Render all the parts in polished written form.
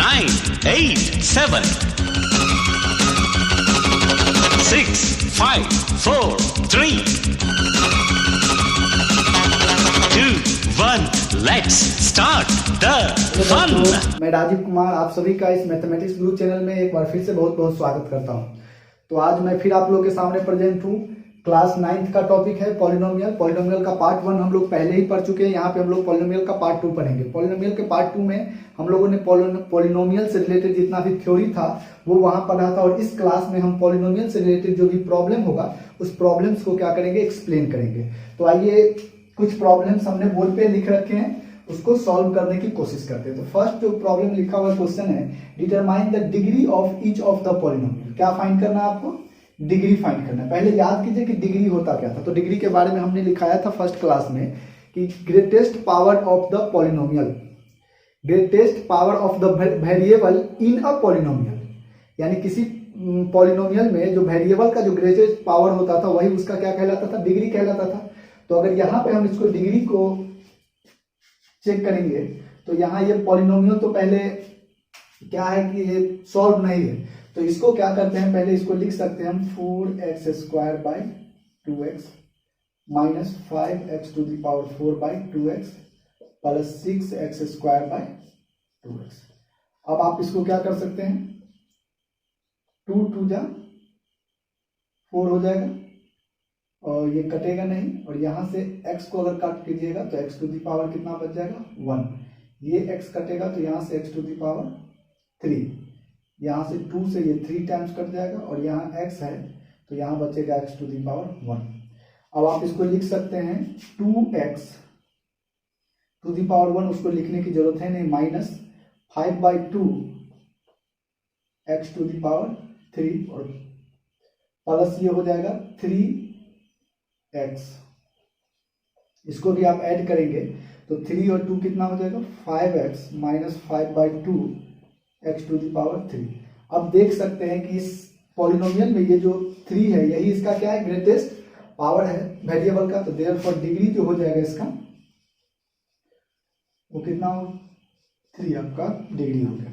9, 8, 7, 6, 5, 4, 3, 2, 1. Let's start the fun. मैं राजीव कुमार आप सभी का इस मैथमेटिक्स गुरु चैनल में एक बार फिर से बहुत बहुत स्वागत करता हूं। तो आज मैं फिर आप लोगों के सामने प्रेजेंट हूं। क्लास 9th का टॉपिक है पॉलिनोमियल। पॉलिनोमियल का पार्ट 1 हम लोग पहले ही पढ़ चुके हैं। यहाँ पे हम लोग पॉलिनोमियल का पार्ट 2 पढ़ेंगे। पॉलिनोमियल के पार्ट 2 में हम लोगों ने पॉलिनोमियल से रिलेटेड जितना भी थ्योरी था वो वहां पढ़ा था, और इस क्लास में हम पॉलिनोमियल से रिलेटेड जो भी प्रॉब्लम होगा उस प्रॉब्लम्स को क्या करेंगे, एक्सप्लेन करेंगे। तो आइए कुछ प्रॉब्लम्स हमने बोर्ड पे लिख रखे हैं, उसको सॉल्व करने की कोशिश करते हैं। तो फर्स्ट जो प्रॉब्लम लिखा हुआ क्वेश्चन है, determine the degree of each of the polynomial. क्या फाइंड करना है आपको? डिग्री फाइंड करना है। पहले याद कीजिए कि डिग्री होता क्या था। तो डिग्री के बारे में हमने लिखाया था फर्स्ट क्लास में कि greatest power of the polynomial, greatest power of the variable in a polynomial, यानी किसी पॉलिनोमियल में जो वेरिएबल का जो ग्रेटेस्ट पावर होता था वही उसका क्या कहलाता था, डिग्री कहलाता था। तो अगर यहाँ पे हम इसको डिग्री को चेक करेंगे तो यहाँ ये पॉलिनोमियल तो पहले क्या है कि ये सॉल्व नहीं है, तो इसको क्या करते हैं, पहले इसको लिख सकते हैं हम 4x² by 2x minus 5x to the power 4 by 2x plus 6x² by 2x। अब आप इसको क्या कर सकते हैं, 2 2 जा 4 हो जाएगा और ये कटेगा नहीं, और यहां से x को अगर काट कीजिएगा तो x टू द पावर कितना बच जाएगा 1। ये x कटेगा तो यहां से x टू द पावर 3, यहाँ से 2 से ये 3 टाइम्स कट जाएगा, और यहाँ x है तो यहाँ बचेगा x टू द पावर 1। अब आप इसको लिख सकते हैं 2x टू द पावर 1, उसको लिखने की जरूरत है नहीं, minus 5/2 x to the power 3 और प्लस ये हो जाएगा 3x। इसको भी आप ऐड करेंगे तो 3 और 2 कितना हो जाएगा, 5x minus 5/2 x to the power 3। अब देख सकते हैं कि इस पॉलिनोमियल में ये जो 3 है यही इसका क्या है, ग्रेटेस्ट पावर है वेरिएबल का। तो देयरफॉर डिग्री जो हो जाएगा इसका वो कितना हो, 3 आपका डिग्री हो गया।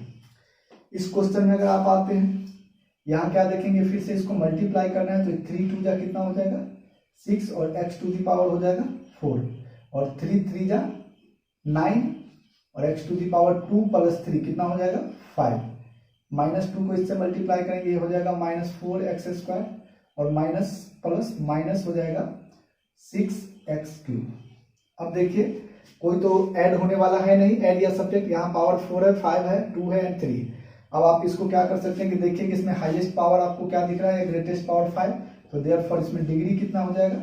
इस क्वेश्चन में अगर आप आते हैं यहाँ क्या देखेंगे, फिर से इसको मल्टीप्लाई करना है तो 3 2 जा कितना हो जाएगा 6 और x टू द पावर हो जाएगा 4 और 3 3 जा 9 और x to the power 2 plus 3 कितना हो जाएगा 5। माइनस 2 को इससे मल्टीप्लाई करेंगे, ये हो जाएगा माइनस 4x² और माइनस प्लस माइनस हो जाएगा 6x³। अब देखिए कोई तो ऐड होने वाला है नहीं, ऐड या सब्ट्रैक्ट, यहाँ पावर 4 है, 5 है, 2 है एंड 3। अब आप इसको क्या कर सकते हैं कि देखिए कि इसमें हाईएस्ट पावर आपको क्या दिख रहा है, ग्रेटेस्ट पावर 5, तो देयरफॉर इसमें डिग्री कितना हो जाएगा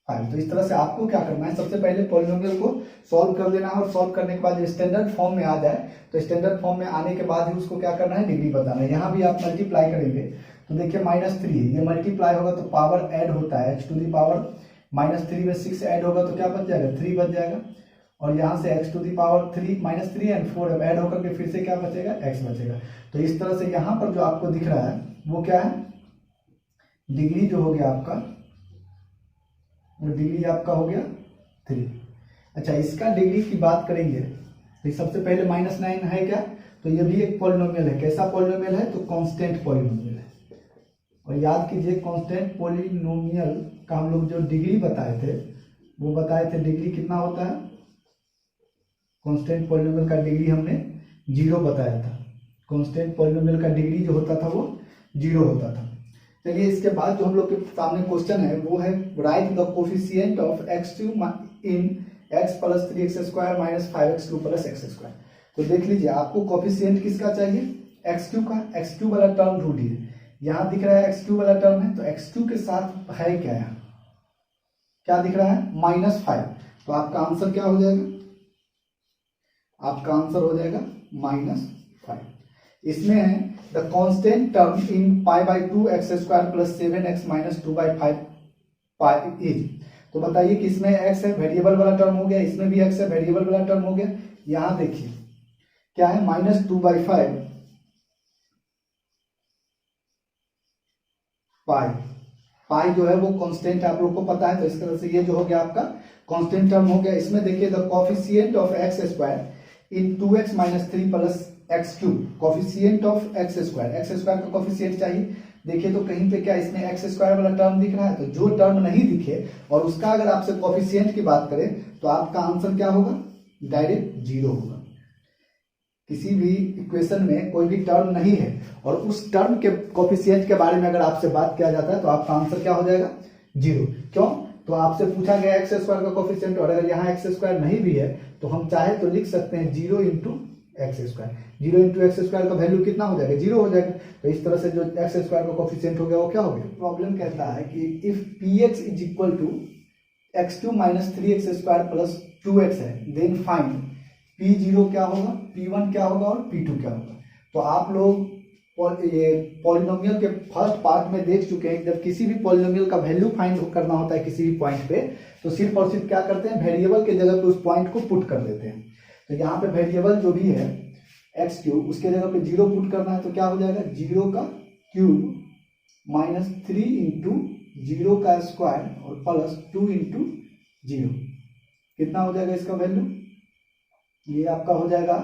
5। तो इस तरह से आपको क्या करना है, सबसे पहले पॉलिनोमियल को सॉल्व कर लेना है, और सॉल्व करने के बाद स्टैंडर्ड फॉर्म में आ जाए तो स्टैंडर्ड फॉर्म में आने के बाद ही उसको क्या करना है, डिग्री बताना है। यहाँ भी आप मल्टीप्लाई करेंगे तो देखिए -3 ये मल्टीप्लाई होगा तो पावर ऐड होता है, x टू द पावर -3 में 6 ऐड होगा तो क्या बच जाएगा 3 बच जाएगा, और यहाँ से x to the power 3 -3 and 4 add होकर के फिर से क्या बचेगा, x बचेगा। तो इस तरह से यहाँ पर जो आपको दिख रहा है वो क्या है, डिग्री जो हो गया आपका, वो डिग्री आपका हो गया 3। अच्छा, इसका डिग्री की बात करेंगे तो सबसे पहले -9 है क्या, तो ये भी एक पॉलिनोमियल है। कैसा पॉलिनोमियल है, तो कांस्टेंट पॉलिनोमियल है। और याद कीजिए कांस्टेंट पॉलिनोमियल का हम लोग जो डिग्री बताए थे वो बताए थे डिग्री कितना होता है, कांस्टेंट पॉलिनोमियल का डिग्री हमने 0 बताया था। कांस्टेंट पॉलिनोमियल का डिग्री जो होता था वो 0 होता था। चलिए इसके बाद जो हम लोग के सामने क्वेश्चन है वो है right the coefficient of x2 in x plus 3x² minus 5x2 plus x²। तो देख लीजिए आपको कोफिशिएंट किसका चाहिए, x2 का। x2 वाला टर्म ढूंढिए, यहाँ दिख रहा है x2 वाला टर्म है, तो x2 के साथ है क्या, यहाँ क्या दिख रहा है -5। तो आपका आंसर क्या हो जाएगा, आपका आंसर हो जाएगा -5। इसमें है the constant term in π/2 x² plus 7x minus 2/5 is. तो बताइए कि इसमें x है, वेरिएबल वाला टर्म हो गया, इसमें भी x है, वेरिएबल वाला टर्म हो गया। यहाँ देखिए क्या है, -2/5 पाई जो है वो कांस्टेंट आप लोग को पता है, तो इस तरह से ये जो हो गया आपका कांस्टेंट टर्म हो गया। इसमें देखिए the coefficient of x², in 2x minus 3 plus x cube, coefficient of x square का कॉफिशिएंट चाहिए। देखिए तो कहीं पे क्या इसमें एक्स स्क्वायर वाला टर्म दिख रहा है, तो जो टर्म नहीं दिखे और उसका अगर आपसे कॉफिशिएंट की बात करें तो आपका आंसर क्या होगा, डायरेक्ट 0 होगा। किसी भी इक्वेशन में कोई भी टर्म नहीं है और उस टर्म के कॉफिशिएंट के बारे में अगर आपसे बात किया जाता है तो आपका आंसर क्या हो जाएगा, 0। क्यों, तो आपसे पूछा गया एक्स स्क्वायर का कॉफिशिएंट, और अगर यहाँ एक्स स्क्वायर नहीं भी है तो हम चाहे तो लिख सकते हैं 0 into x square. 0 into x square का वैल्यू कितना हो जाएगा, 0 हो जाएगा। तो इस तरह से जो एक्स स्क्वायर का कॉफिशिएंट हो गया वो क्या हो गया। प्रॉब्लम कहता है कि if p x is equal to x cube minus 3x square plus 2x है, देन फाइंड P0 क्या होगा, P1 क्या होगा और P2 क्या होगा। तो आप लोग ये पॉलिनोमियल के फर्स्ट पार्ट में देख चुके हैं, जब किसी भी पॉलिनोमियल का वैल्यू फाइंड करना होता है किसी भी पॉइंट पे तो सिर्फ और सिर्फ क्या करते हैं, वेरिएबल के जगह पे उस पॉइंट को पुट कर देते हैं। तो यहाँ पे वेरिएबल जो भी है एक्स क्यूब, उसके जगह पे 0 पुट करना है तो क्या हो जाएगा, 0 का क्यूब माइनस 3 इंटू 0 का स्क्वायर और प्लस 2 इंटू 0, कितना हो जाएगा इसका वैल्यू, ये आपका हो जाएगा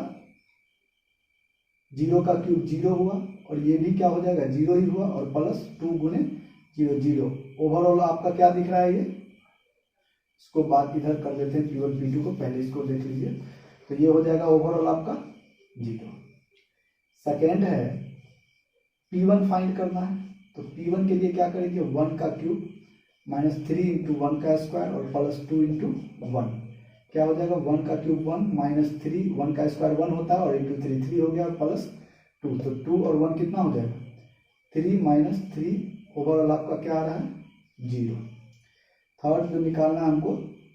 0 का क्यूब 0 हुआ और ये भी क्या हो जाएगा 0 ही हुआ और प्लस 2 गुने 0 0। ओवरऑल आपका क्या दिख रहा है, ये इसको बात इधर कर देते हैं P1 P2 को, पहले इसको देख लीजिए। तो ये हो जाएगा ओवरऑल आपका 0। सेकेंड है P1 फाइंड करना है, तो P1 के लिए क्या करेंगे, 1 का क्यूब माइनस 3 इंटू 1 का स्क्वायर और प्लस 2 इंटू 1, क्या हो जाएगा 1 का क्यूब 1 माइनस 3, 1 का स्क्वायर 1 होता है और इंटू 3 हो गया और प्लस 2, तो 2 और 1 कितना हो जाएगा, 3 माइनस 3, ओवरऑल आपका क्या आ रहा है 0। थर्ड जो निकालना है हमको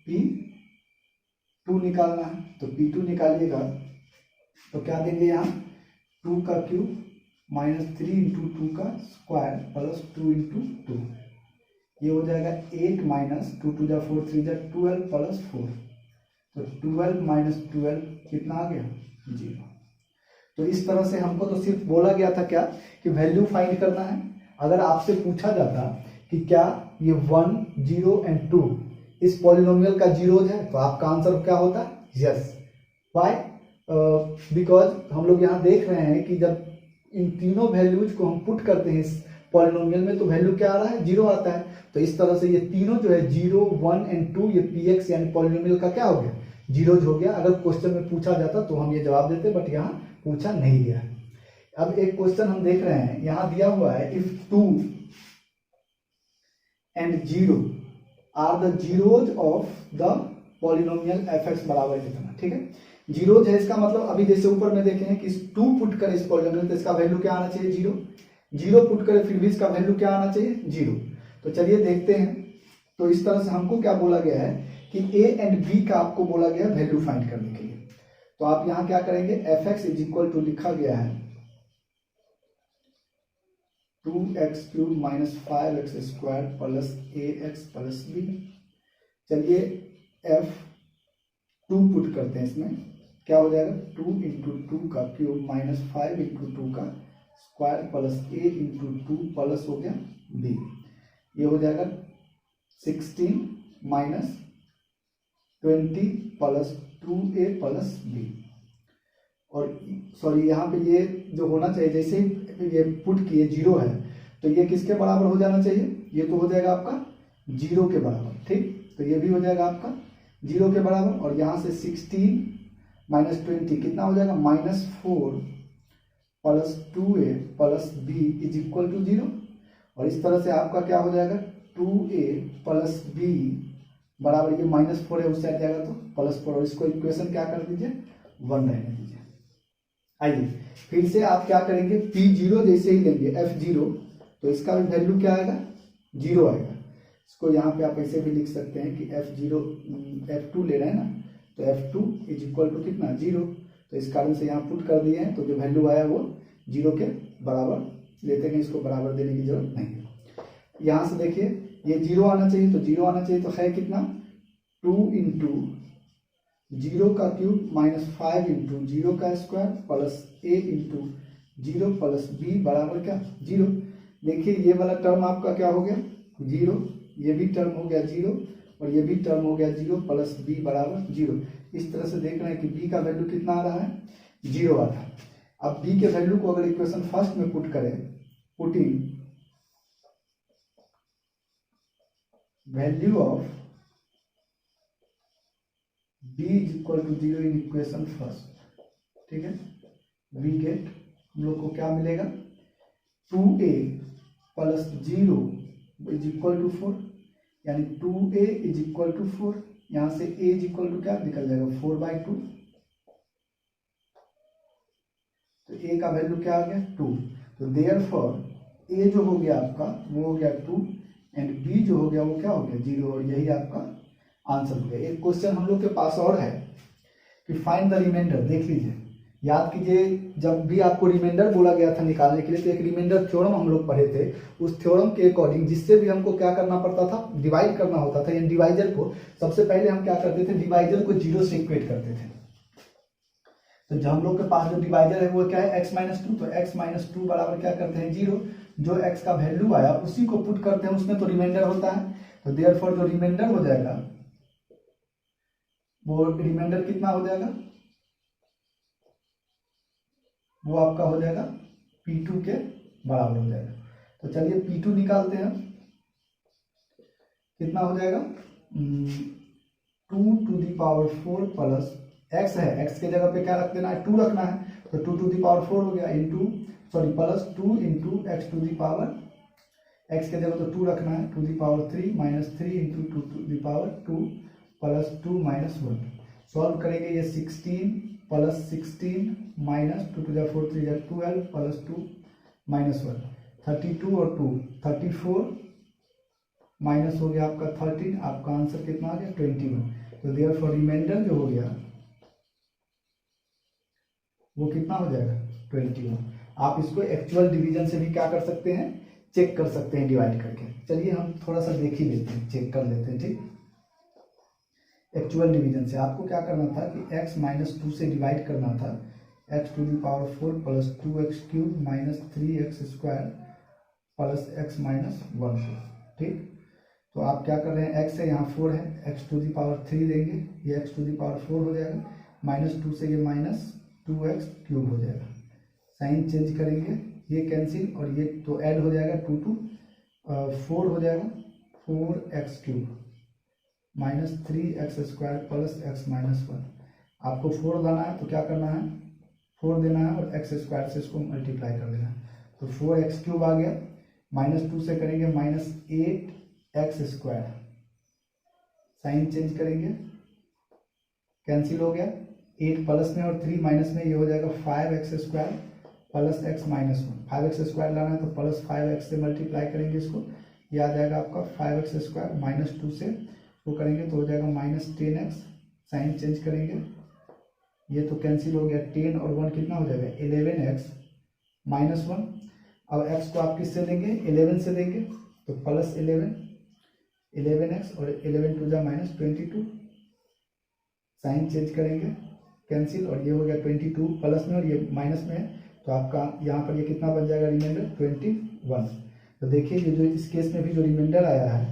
P2 निकालना है, तो P2 निकालिएगा तो क्या देंगे यहाँ 2 का क्यूब माइनस 3 इंटू 2 का स्क्वायर प्लस 2 इंटू 2, ये हो जाएगा 8 माइनस 2 टू जा 4 3 जा 12 प्लस 4, तो 12 माइनस 12 कितना आ गया 0। तो इस तरह से हमको तो सिर्फ बोला गया था क्या कि वैल्यू फाइंड करना है। अगर आपसे पूछा जाता कि क्या ये 1 0 एंड 2 इस पॉलिनोमियल का जीरोज है तो आपका आंसर क्या होता, यस। वाई, बिकॉज हम लोग यहाँ देख रहे हैं कि जब इन तीनों वैल्यूज को हम पुट करते हैं इस पॉलिनोमियल में तो वैल्यू क्या आ रहा है, 0 आता है। तो इस तरह से ये तीनों जो है 0 1 एंड 2 ये px यानी पॉलिनोमियल का क्या हो गया, जीरोज हो गया। अगर क्वेश्चन में पूछा जाता तो हम ये जवाब देते, बट यहाँ पूछा नहीं गया। अब एक क्वेश्चन हम देख रहे हैं, यहाँ दिया हुआ है if 2 and 0 are the zeros of the polynomial fx बराबर कितना, ठीक है। जीरोज है इसका मतलब अभी जैसे ऊपर में देखे हैं कि 2 पुट करें इस पॉलिनोमियल तो इसका वैल्यू क्या आना चाहिए 0, 0 पुट करें फिर भी इसका वैल्यू क्या आना चाहिए 0। तो चलिए देखते हैं। तो इस तरह से हमको क्या बोला गया है कि a एंड b का आपको बोला गया है वैल्यू फाइंड करने के लिए। तो आप यहाँ क्या करेंगे, fx इज इक्वल टू लिखा गया है 2x cube minus 5x square plus ax plus b। चलिए f2 पुट करते हैं, इसमें क्या हो जाएगा 2 इंटू 2 का क्यूब माइनस 5 इंटू 2 का square plus a into 2 plus हो गया b, ये हो जाएगा 16 minus 20 plus 2a plus b। और सॉरी यहाँ पे ये जो होना चाहिए जैसे ही ये पुट किए 0 है तो ये किसके बराबर हो जाना चाहिए, ये तो हो जाएगा आपका 0 के बराबर, ठीक। तो ये भी हो जाएगा आपका 0 के बराबर और यहाँ से 16 माइनस 20 कितना हो जाएगा -4 plus 2a plus b is equal to 0। और इस तरह से आपका क्या हो जाएगा 2a प्लस b बराबर, ये -4 है उस साइड जाएगा तो +4, और इसको इक्वेशन क्या कर दीजिए 1 रहने दीजिए। आइए फिर से आप क्या करेंगे, P0 जैसे ही लेंगे F0 तो इसका भी वैल्यू क्या आएगा 0 आएगा। इसको यहाँ पे आप ऐसे भी लिख सकते हैं कि F2 ले रहे हैं ना, तो F2 इज इक्वल टू कितना 0। तो इस कारण से यहाँ पुट कर दिए हैं तो जो वैल्यू आया वो 0 के बराबर लेते हैं, इसको बराबर देने की जरूरत नहीं है। यहाँ से देखिए ये 0 आना चाहिए, तो 0 आना चाहिए तो है कितना 2 इंटू 0 का क्यूब माइनस 5 इंटू 0 का square plus a into 0 plus b बराबर क्या 0। देखिए ये वाला टर्म आपका क्या हो गया 0, ये भी टर्म हो गया 0 और ये भी टर्म हो गया 0 प्लस बी बराबर 0। इस तरह से देख रहे हैं कि बी का वैल्यू कितना आ रहा है, 0 आ रहा है। अब बी के वैल्यू को अगर इक्वेशन फर्स्ट में पुट करें, putting value of b is equal to 0 in equation first, ठीक है, वी गेट हम लोग को क्या मिलेगा, 2a plus 0 is equal to 4, यानी 2a इज इक्वल टू 4। यहां से a इज इक्वल टू क्या निकल जाएगा, 4/2। तो a का वैल्यू क्या आ गया, 2। तो देयरफॉर a जो हो गया आपका वो हो गया 2 एंड b जो हो गया वो क्या हो गया, 0। और यही आपका आंसर हो गया। एक क्वेश्चन हम लोग के पास और है कि फाइंड द रिमाइंडर। देख लीजिए, याद कीजिए, जब भी आपको रिमाइंडर बोला गया था निकालने के लिए तो एक रिमाइंडर थ्योरम हम लोग पढ़े थे। उस थ्योरम के अकॉर्डिंग जिससे भी हमको क्या करना पड़ता था, डिवाइड करना होता था। यानी डिवाइजर को सबसे पहले हम क्या करते थे, डिवाइजर को 0 से इक्वेट करते थे। तो जब हम लोग के पास जो डिवाइजर है वो क्या है, x-2। तो x-2 बराबर क्या करते हैं, 0। जो x का वैल्यू आया उसी को पुट करते हैं, उसमें तो रिमाइंडर होता है। तो देयरफॉर जो रिमाइंडर हो जाएगा वो रिमाइंडर कितना हो जाएगा, वो आपका हो जाएगा P2 के बराबर हो जाएगा। तो चलिए P2 निकालते हैं, कितना हो जाएगा, 2⁴ प्लस x है, x के जगह पे क्या रख देना है, 2 रखना है। तो 2⁴ हो गया प्लस 2 इंटू x के जगह तो 2 रखना है, 2⁵ minus 3 into 2⁵2 plus 2 minus 1। Solve करेंगे, ये 16 प्लस 16 माइनस 2⁴ 3 12 प्लस 2 माइनस 1, 32 और 2 34 माइनस हो गया आपका 13। आपका आंसर कितना आ गया, 21। तो देयरफॉर रिमाइंडर जो हो गया वो कितना हो जाएगा, 21। आप इसको एक्चुअल डिवीजन से भी क्या कर सकते हैं, चेक कर सकते हैं डिवाइड करके। चलिए हम थोड़ा सा देख ही लेते हैं, चेक कर लेते हैं। ठीक, एक्चुअल डिवीजन से आपको क्या करना था कि x-2 से डिवाइड करना था, x⁴ plus 2x³ minus 3x² plus x-1 को। ठीक, तो आप क्या कर रहे हैं, x है यहाँ 4 है, x⁴ देंगे, ये x⁴ हो जाएगा, -2 से ये -2x³ हो जाएगा। साइन चेंज करेंगे, ये कैंसिल और ये तो ऐड हो जाएगा, 2 to 4 हो जाएगा, 4x³ minus 3x² plus x-1। आपको 4 लाना है तो क्या करना है, 4 देना है और x² से इसको मल्टीप्लाई कर देना है। तो 4x³ आ गया, -2 से करेंगे -8x², साइन चेंज करेंगे, कैंसिल हो गया, 8 प्लस में और 3 माइनस में, ये हो जाएगा 5x² प्लस x-1। 5x² लाना है तो प्लस 5x से मल्टीप्लाई करेंगे इसको, ये आ जाएगा आपका 5x² माइनस 2 से वो करेंगे तो हो जाएगा -10x। साइन चेंज करेंगे, ये तो कैंसिल हो गया, 10 और 1 कितना हो जाएगा, 11x माइनस 1। अब x को आप किससे देंगे, 11 से देंगे, तो प्लस 11x और 11 2 जा -22। साइन चेंज करेंगे, कैंसिल और ये हो गया 22 प्लस में और ये माइनस में है, तो आपका यहाँ पर ये कितना बन जाएगा रिमाइंडर, 21। तो देखिए ये जो इस केस में भी जो रिमाइंडर आया है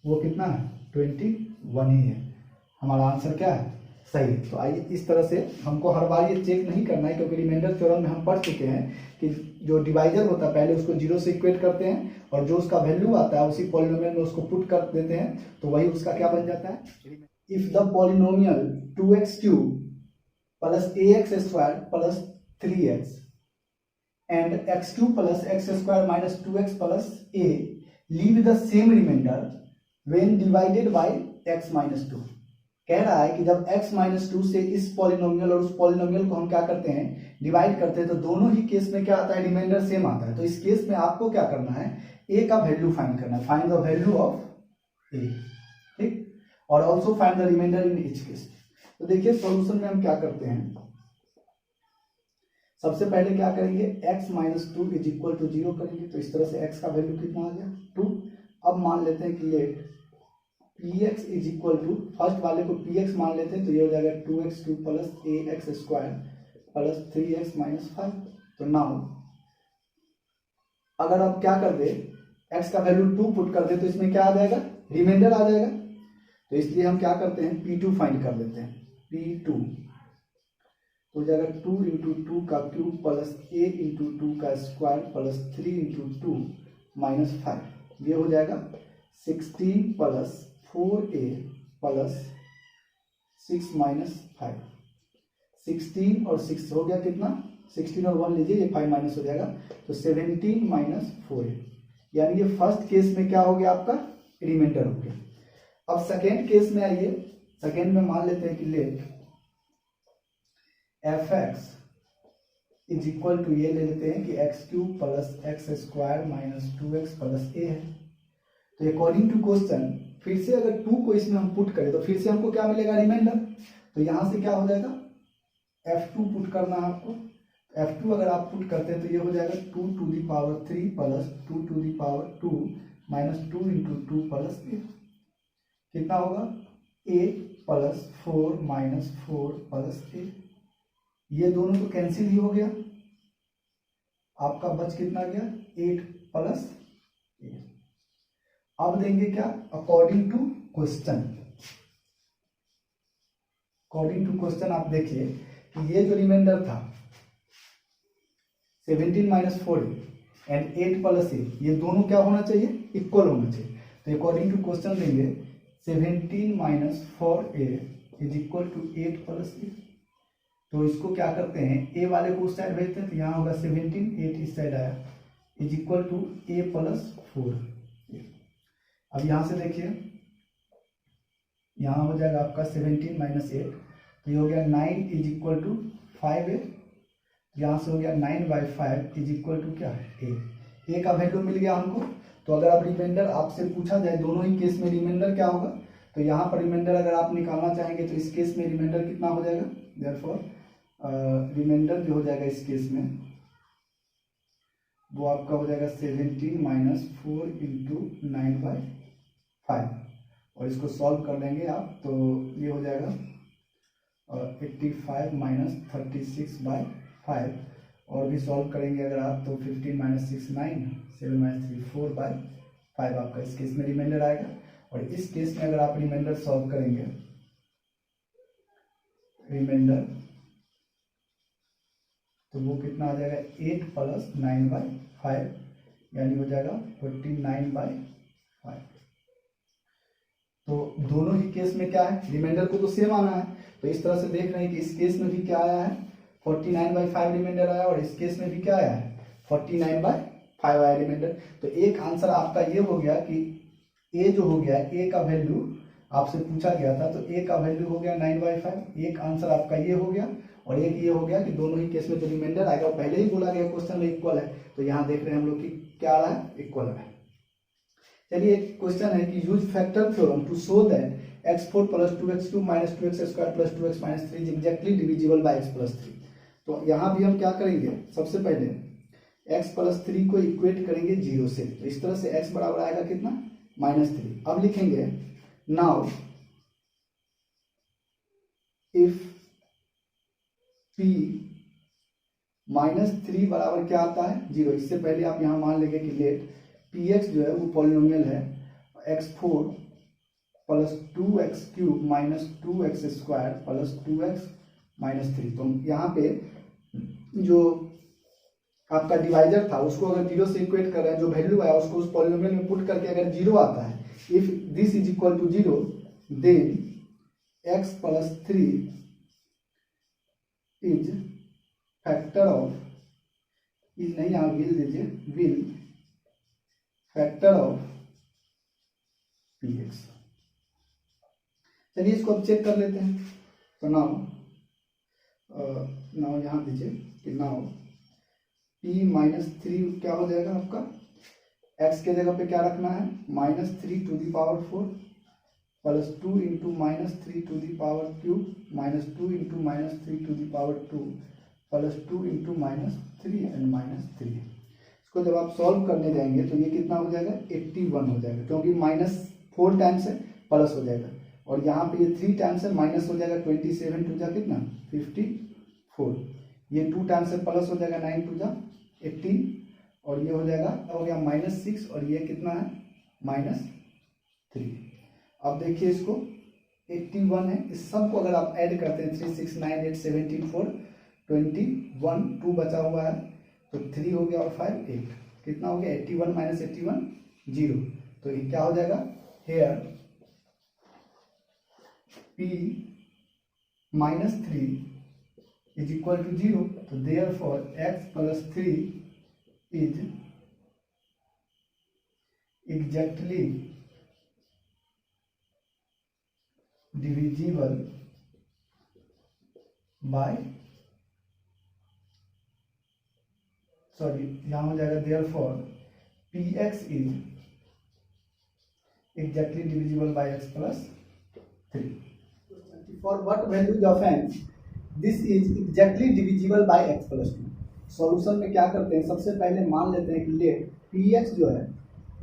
वो कितना है, 21 ही है। हमारा आंसर क्या है, सही। तो आइए इस तरह से हमको हर बार ये चेक नहीं करना है, क्योंकि रिमाइंडर थ्योरम में हम पढ़ चुके हैं कि जो डिवाइजर होता है पहले उसको 0 से इक्वेट करते हैं और जो उसका वैल्यू आता है उसी पॉलिनोमियल में उसको पुट कर देते हैं, तो वही उसका क्या बन जाता है। If the polynomial 2x³ plus ax² plus 3x and x³ plus x² minus 2x plus a leave the same remainder when divided by x-2। कह रहा है कि जब x-2 से इस पॉलिनोमियल और उस पॉलिनोमियल को हम क्या करते हैं, डिवाइड करते हैं, तो दोनों ही केस में क्या आता है, रिमाइंडर सेम आता है। तो इस केस में आपको क्या करना है, a का वैल्यू फाइंड करना है, find the value of a। ठीक, और also find the remainder in each case. तो देखिए सॉल्यूशन में हम क्या करते हैं, सबसे पहले क्या करेंगे, x-2 इज इक्वल टू 0 करेंगे। तो इस तरह से x का वैल्यू कितना आ गया, 2। अब मान लेते हैं कि let px is equal to, first वाले को px मान लेते हैं, तो ये हो जाएगा 2x³ plus ax² plus 3x minus 5। तो नाउ अगर आप क्या कर दे, x का वैल्यू 2 पुट कर दे तो इसमें क्या आ जाएगा, रिमाइंडर आ जाएगा। तो तो इसलिए हम क्या करते हैं, P2 फाइंड कर लेते हैं। P2 हो जाएगा 2 इंटू 2 का क्यूब प्लस a इंटू 2 का स्क्वायर प्लस 3 इंटू 2 माइनस 5। ये हो जाएगा 16 प्लस 4a प्लस 6 माइनस 5। 16 और 6 हो गया कितना, 16 और 1 लीजिए, ये 5 माइनस हो जाएगा, तो 17 माइनस 4a, यानी ये फर्स्ट केस में क्या हो गया आपका, रिमाइंडर हो गया। अब सेकेंड केस में आइए, सेकेंड में मान लेते हैं कि let fx is equal to, ये ले लेते हैं कि x cube plus x square minus 2x plus a है। तो अकॉर्डिंग टू क्वेश्चन फिर से अगर 2 को इसमें हम पुट करें तो फिर से हमको क्या मिलेगा, रिमाइंडर। तो यहां से क्या हो जाएगा, f2 पुट करना है आपको। f2 अगर आप पुट करते हैं तो ये हो जाएगा 2 to the power 3 plus 2 to the power 2 minus 2 into 2 plus a। कितना होगा, a plus 4 minus 4 plus a। ये दोनों तो कैंसिल ही हो गया, आपका बच कितना गया, 8 प्लस a। अब देंगे क्या, according to question. According to question आप देखिए कि ये जो रिमाइंडर था 17 माइनस 4 एंड 8 प्लस a, ये दोनों क्या होना चाहिए, इक्वल होना चाहिए। तो अकॉर्डिंग टू क्वेश्चन देंगे 17 minus 4a is equal to 8 plus a। तो इसको क्या करते हैं, a वाले को उस साइड भेजते हैं, तो यहाँ होगा 17, 8 इस साइड आया, is equal to a plus 4। अब यहाँ से देखिए, यहाँ हो जाएगा आपका 17 माइनस 8, तो ये हो गया 9 इज इक्वल टू 5a। यहाँ से हो गया 9 बाई 5 इज इक्वल टू क्या है, a का वैल्यू मिल गया हमको। तो अगर आप रिमाइंडर आपसे पूछा जाए दोनों ही केस में रिमाइंडर क्या होगा, तो यहाँ पर रिमाइंडर अगर आप निकालना चाहेंगे तो इस केस में रिमाइंडर कितना हो जाएगा, देयरफॉर रिमाइंडर जो हो जाएगा इस केस में वो आपका हो जाएगा 17 माइनस 4 इंटू 9 बाई 5, और इसको सॉल्व कर लेंगे आप तो ये हो जाएगा 85 माइनस 36 बाई 5, और भी सॉल्व करेंगे अगर आप तो 15 माइनस 6 9, 7 माइनस 3 4 बाई 5 आपका इस केस में रिमाइंडर आएगा। और इस केस में अगर आप रिमाइंडर सॉल्व करेंगे, रिमाइंडर तो वो कितना आ जाएगा, 8 प्लस 9 बाई 5, यानी हो जाएगा 49 बाई 5। तो दोनों ही केस में क्या है, रिमाइंडर को तो सेम आना है। तो इस तरह से देख रहे हैं कि इस केस में भी क्या आया है, 49 बाई 5 रिमाइंडर आया, और इस केस में भी क्या आया है, 49 बाई 5 आया रिमाइंडर। तो एक आंसर आपका ये हो गया कि a जो हो गया, a का वैल्यू आपसे पूछा गया था, तो a का वैल्यू हो गया 9 बाई 5। एक आंसर आपका ये हो गया, और एक ये हो गया कि दोनों ही केस में जो रिमाइंडर आएगा पहले ही बोला गया क्वेश्चन में इक्वल है। तो यहाँ देख रहे हैं हम लोग कि क्या आ रहा है, इक्वल है। चलिए एक क्वेश्चन है कि use factor theorem to show that x4 plus 2x3 minus 2x square plus 2x minus 3 is exactly divisible by x plus 3। तो यहाँ भी हम क्या करेंगे, सबसे पहले x प्लस 3 को इक्वेट करेंगे 0 से। तो इस तरह से x बराबर आएगा कितना, -3। अब लिखेंगे नाउ इफ p -3 बराबर क्या आता है, 0। इससे पहले आप यहाँ मान लेंगे कि लेट px जो है वो पॉलिनोमियल है, x4 plus 2x cube minus 2x square plus 2x minus 3। तो यहाँ पे जो आपका डिवाइजर था उसको अगर 0 से इक्वेट कर रहे हैं, जो वैल्यू आया उसको उस पॉलिनोमियल में पुट करके अगर 0 आता है, if this is equal to 0 then x plus 3 is factor of, is नहीं यहाँ विल दीजिए, विल फैक्टर ऑफ px। चलिए इसको अब चेक कर लेते हैं। तो नाउ यहाँ दीजिए कि नाउ p -3 क्या हो जाएगा आपका, x के जगह पे क्या रखना है, -3 to the power 4 plus 2 into -3 to the power cube minus 2 into -3 to the power 2 plus 2 into -3 and -3। इसको जब आप सॉल्व करने जाएंगे तो ये कितना हो जाएगा, 81 हो जाएगा, क्योंकि -4 टाइम्स है प्लस हो जाएगा, और यहाँ पे ये 3 टाइम्स है माइनस हो जाएगा, 27 टू जा कितना 54, ये 2 टाइम्स से प्लस हो जाएगा, 9 टू जा 18, और ये हो जाएगा हो गया -6, और ये कितना है -3। अब देखिए इसको 81 है। इस सब को अगर आप ऐड करते हैं 3 6 9 8 17 4 21 2 बचा हुआ है तो 3 हो गया और 5 8, कितना हो गया 81 माइनस 81 0। तो ये क्या हो जाएगा, here p minus 3 is equal to 0। तो therefore x plus 3 is exactly divisible by, sorry यहाँ हो जाएगा therefore px is exactly divisible by x plus 3। For what values of n this is exactly divisible by x plus 2। Solution में क्या करते हैं, सबसे पहले मान लेते हैं कि लेट px जो है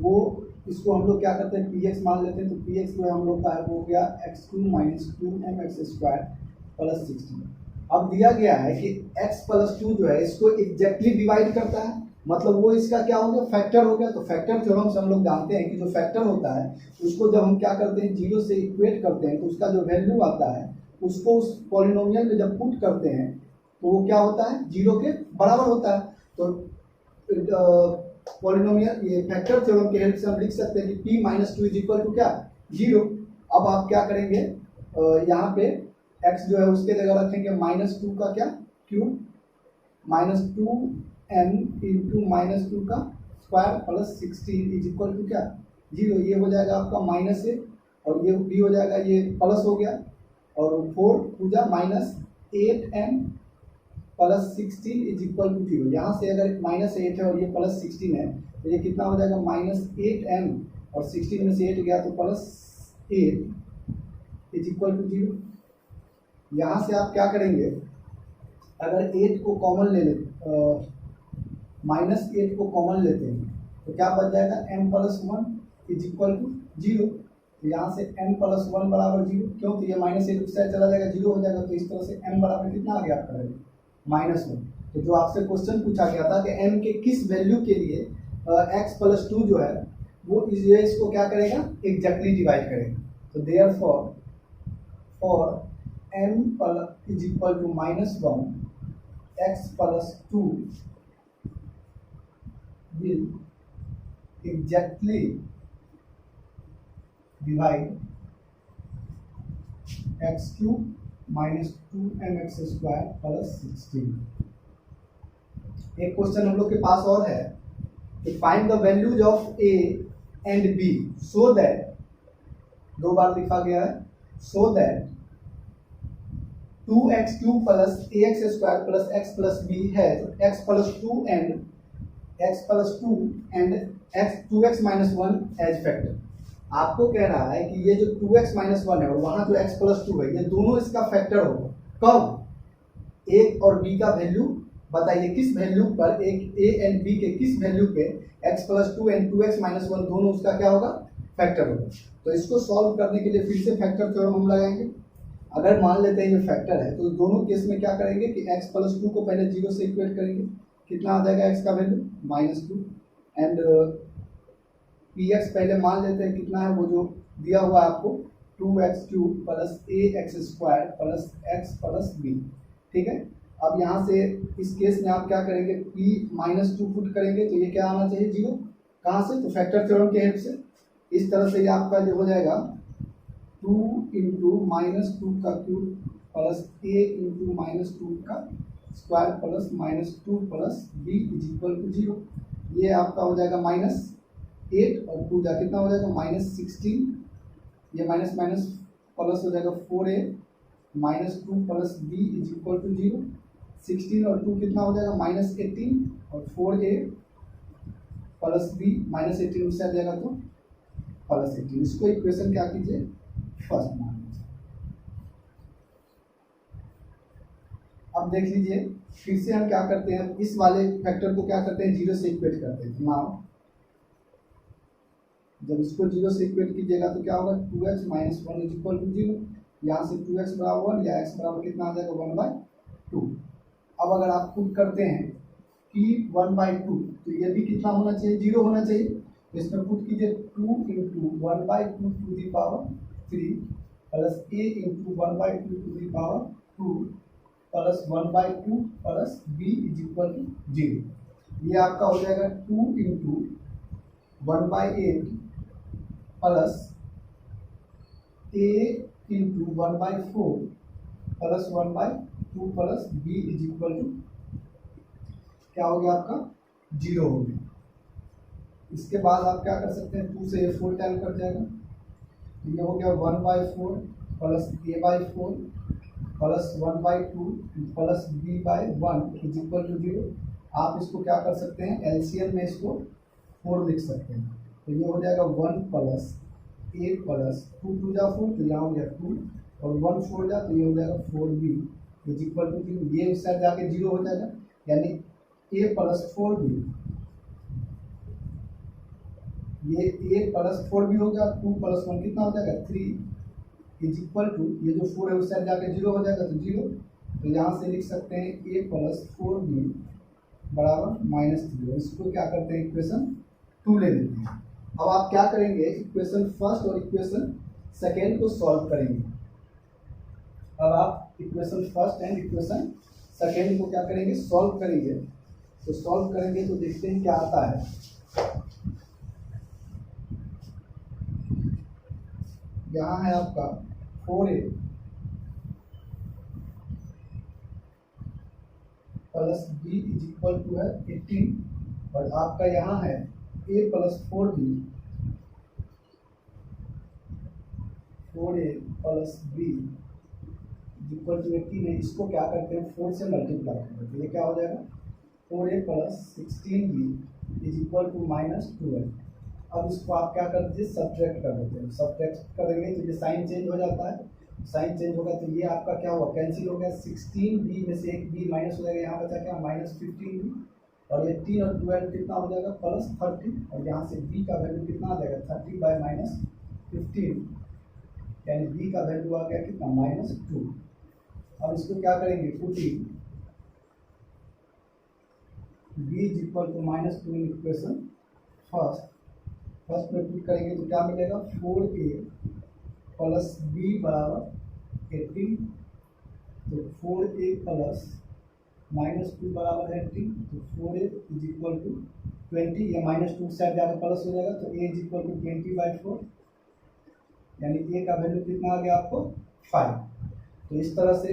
वो, इसको हम लोग क्या करते हैं px मान लेते हैं। तो px जो है हम लोग का है वो हो गया x3 माइनस 2mx² प्लस 16। अब दिया गया है कि x प्लस 2 जो है इसको एग्जैक्टली डिवाइड करता है, मतलब वो इसका क्या हो गया, फैक्टर हो गया। तो फैक्टर थ्योरम से हम लोग जानते हैं कि जो फैक्टर होता है उसको जब हम क्या करते हैं 0 से इक्वेट करते हैं तो उसका जो वैल्यू आता है उसको उस पॉलिनोमियल में जब पुट करते हैं तो वो क्या होता है 0 के बराबर होता है। तो पॉलिनोमियल ये फैक्टर थ्योरम के हेल्प से हम लिख सकते हैं कि p minus 2 is equal to क्या 0। अब आप क्या करेंगे, यहाँ पे x जो है उसके जगह रखेंगे माइनस 2 का क्या cube minus 2m into minus 2 का square plus 16 is equal to क्या 0। ये हो जाएगा आपका माइनस 1 और ये भी हो जाएगा, ये प्लस हो गया और 4 पूजा minus 8m plus 16 is equal to 0। यहाँ से अगर माइनस 8 है और ये प्लस 16 है तो ये कितना हो जाएगा माइनस 8m और 16 में से 8 गया तो प्लस 8 इज इक्वल टू 0। यहाँ से आप क्या करेंगे, अगर 8 को कॉमन ले लेते माइनस 8 को कॉमन लेते हैं तो क्या बच जाएगा m plus 1 is equal to 0। तो यहाँ से m प्लस 1 बराबर 0, क्यों तो ये माइनस 8 उस साइड चला जाएगा 0 हो जाएगा। तो इस तरह से m बराबर कितना आ गया आपका माइनस 1। तो जो आपसे क्वेश्चन पूछा गया था कि m के किस वैल्यू के लिए x प्लस 2 जो है वो इसको क्या करेगा एग्जैक्टली डिवाइड करेगा। तो therefore for m is equal to minus 1 x plus 2 will exactly divide x cube minus 2mx square plus 16। एक क्वेश्चन हम लोग के पास और है कि find the values of a and b so that, दो बार लिखा गया है, so that 2x cube plus ax square plus x plus b है x plus 2 and x plus 2 and x 2x minus 1 age factor. आपको कह रहा है कि ये जो 2x माइनस 1 है और वहाँ जो x प्लस 2 है ये दोनों इसका फैक्टर होगा। कब, a और b का वैल्यू बताइए, किस वैल्यू पर एक a एंड b के किस वैल्यू पे x plus 2 and 2x minus 1 दोनों उसका क्या होगा फैक्टर होगा। तो इसको सॉल्व करने के लिए फिर से फैक्टर थ्योरम हम लगाएंगे। अगर मान लेते हैं ये फैक्टर है तो दोनों केस में क्या करेंगे कि x प्लस 2 को पहले 0 से इक्वेट करेंगे, कितना आ जाएगा x का वैल्यू माइनस 2 एंड px पहले मान लेते हैं कितना है वो जो दिया हुआ है आपको 2x cube plus ax square plus x plus b। ठीक है, अब यहाँ से इस केस में आप क्या करेंगे p माइनस 2 पुट करेंगे तो ये क्या आना चाहिए 0। कहाँ से, तो फैक्टर थ्योरम के हेल्प से। इस तरह से ये आपका जो हो जाएगा 2 इंटू माइनस 2 का cube plus a into minus 2 का square plus minus 2 plus b is equal to 0। ये आपका हो जाएगा माइनस 8 और 2 जा कितना हो जाएगा माइनस 16, ये माइनस माइनस प्लस हो जाएगा 4a minus 2 plus b is equal to 0। 16 और 2 कितना हो जाएगा माइनस 18 और 4a प्लस b माइनस 18 उससे आ जाएगा तो प्लस 18। इसको इक्वेशन क्या कीजिए फर्स्ट मान लीजिए। अब देख लीजिए फिर से हम क्या करते हैं, इस वाले फैक्टर को क्या करते हैं 0 से इक्वेट करते हैं। नाउ जब इसको 0 से इक्वेट कीजिएगा तो क्या होगा 2x minus 1 is equal to 0। यहाँ से 2x बराबर 1 या x बराबर कितना आ जाएगा 1/2। अब अगर आप पुट करते हैं कि 1/2 तो ये भी कितना होना चाहिए 0 होना चाहिए। तो इसमें पुट कीजिए 2 into 1/2 to the power 3 plus a into 1/2 to the power 2 plus 1/2 plus b is equal to 0। ये आपका हो जाएगा 2 into 1/8 plus a into 1/4 plus 1/2 plus b is equal to क्या हो गया आपका 0 हो गया। इसके बाद आप क्या कर सकते हैं, 2 से ये 4 टाइम कट जाएगा, ये हो गया 1/4 plus a/4 plus 1/2 plus b/1 is equal to 0। आप इसको क्या कर सकते हैं, एलसीएम में इसको 4 लिख सकते हैं, तो ये हो जाएगा 1 प्लस a प्लस 2 2 जा 4, तो यहाँ हो गया 2 और 1 4 जा, तो ये हो जाएगा 4b इज इक्वल टू 0। ये उस साइड जाके 0 हो जाएगा, यानी a प्लस 4b, ये a प्लस 4b हो गया, 2 प्लस 1 कितना हो जाएगा 3 इज इक्वल टू, ये जो 4 है उस साइड जाके 0 हो जाएगा, तो 0, तो यहाँ से लिख सकते हैं a प्लस 4b बराबर -3। इसको क्या करते हैं, इक्वेशन 2 ले लेते हैं। अब आप क्या करेंगे, इक्वेशन फर्स्ट और इक्वेशन सेकेंड को सॉल्व करेंगे। अब आप equation first and equation second को क्या करेंगे, सॉल्व करेंगे। तो सॉल्व करेंगे तो देखते हैं क्या आता है। यहाँ है आपका 4a plus b is equal to है 18 और आपका यहाँ है a plus 4a plus b is equal to 18 है। इसको क्या करते हैं, 4 से मल्टीप्लाई करते हैं, तो ये क्या हो जाएगा 4a plus 16b is equal to -12। अब इसको आप क्या कर दीजिए, सब्ट्रैक्ट कर देते हैं। सब्ट्रैक्ट करेंगे तो ये साइन चेंज हो जाता है, साइन चेंज होगा तो ये आपका क्या हुआ, कैंसिल हो गया। 16b में से एक b माइनस हो जाएगा, यहाँ बचा क्या -15b और 18 और 12 कितना हो जाएगा +30 और यहाँ से b का वैल्यू कितना आ जाएगा 30/-15, यानी b का वैल्यू आ गया कितना -2। अब इसको क्या करेंगे, putting b is equal to -2 in equation first में पुट करेंगे तो क्या मिलेगा, 4a प्लस b बराबर 18, तो 4a प्लस -2 बराबर 18, तो 4a इज इक्वल टू 20, या -2 साइड जाकर प्लस हो जाएगा, तो a इज इक्वल टू 20/4, यानी a का वैल्यू कितना आ गया आपको 5। तो इस तरह से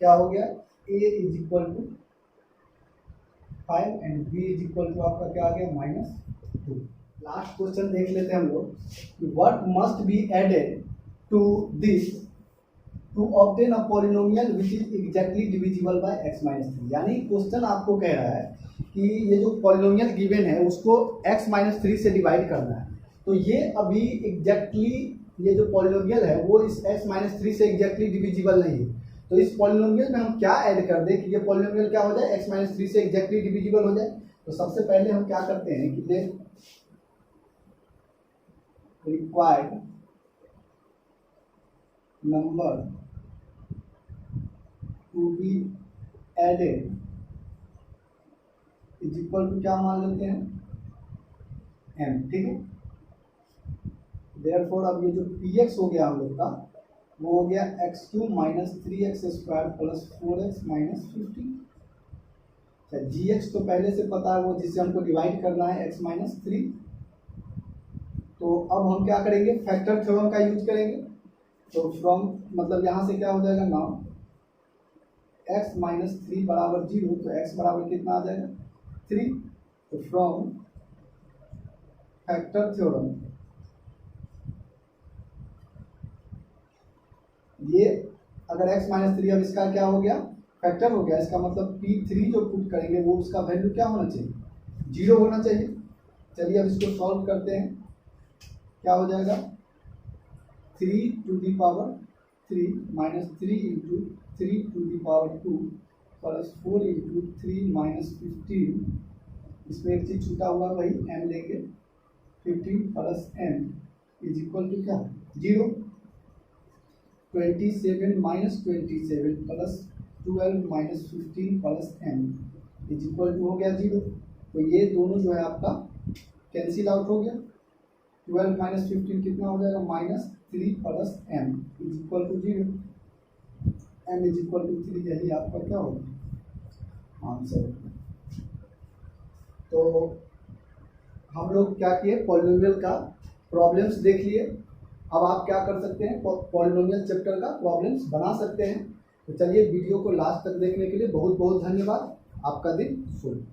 क्या हो गया, a is equal to 5 and b is equal to आपका क्या आ गया -2। लास्ट क्वेश्चन देख लेते हैं हम लोग, what must be added to this to obtain a polynomial which is exactly divisible by x-3। यानी क्वेश्चन आपको कह रहा है कि ये जो पॉलिनोमियल गिवन है उसको x-3 से डिवाइड करना है। तो ये अभी एग्जैक्टली ये जो पॉलिनोमियल है वो इस x-3 से एग्जैक्टली डिविजिबल नहीं है। तो इस पॉलिनोमियल में हम क्या ऐड कर दें कि ये पॉलिनोमियल क्या हो जाए, x-3 से एग्जैक्टली डिविजिबल हो जाए। तो सबसे पहले हम क्या करते हैं कि देख required number to be added is equal to क्या मान लेते हैं m, ठीक है। therefore अब ये जो px हो गया हम लोग का वो हो गया x2 - 3x² plus 4x - 15। gx तो पहले से पता है, वो जिससे हमको डिवाइड करना है x-3। तो अब हम क्या करेंगे, फैक्टर थ्योरम का यूज करेंगे। तो फ्रॉम मतलब यहाँ से क्या हो जाएगा, नाउ x-3 बराबर 0, तो x बराबर कितना आ जाएगा 3। तो फ्रॉम फैक्टर थ्योरम ये अगर x-3 अब इसका क्या हो गया, फैक्टर हो गया, इसका मतलब p3 जो पुट करेंगे वो उसका वैल्यू क्या होना चाहिए, 0 होना चाहिए। चलिए अब इसको सॉल्व करते हैं, क्या हो जाएगा 3 to the power 3 -3 into 3 to the power 2 plus 4 into 3 - 15। इसमें एक चीज छूटा हुआ वही m लेंगे, 15 plus m is equal to क्या 0। 27 - 27 plus 12 - 15 plus m is equal to हो गया 0। तो ये दोनों जो है आपका कैंसिल आउट हो गया। 12 - 15 कितना हो जाएगा 3 plus m is equal to 0, m is equal to 3, यही आपका क्या होगा आंसर। तो हम लोग क्या किए, पॉलिनोमियल का प्रॉब्लम्स देख लिए। अब आप क्या कर सकते हैं, पॉलिनोमियल चैप्टर का प्रॉब्लम्स बना सकते हैं। तो चलिए वीडियो को लास्ट तक देखने के लिए बहुत बहुत धन्यवाद। आपका दिन शुभ।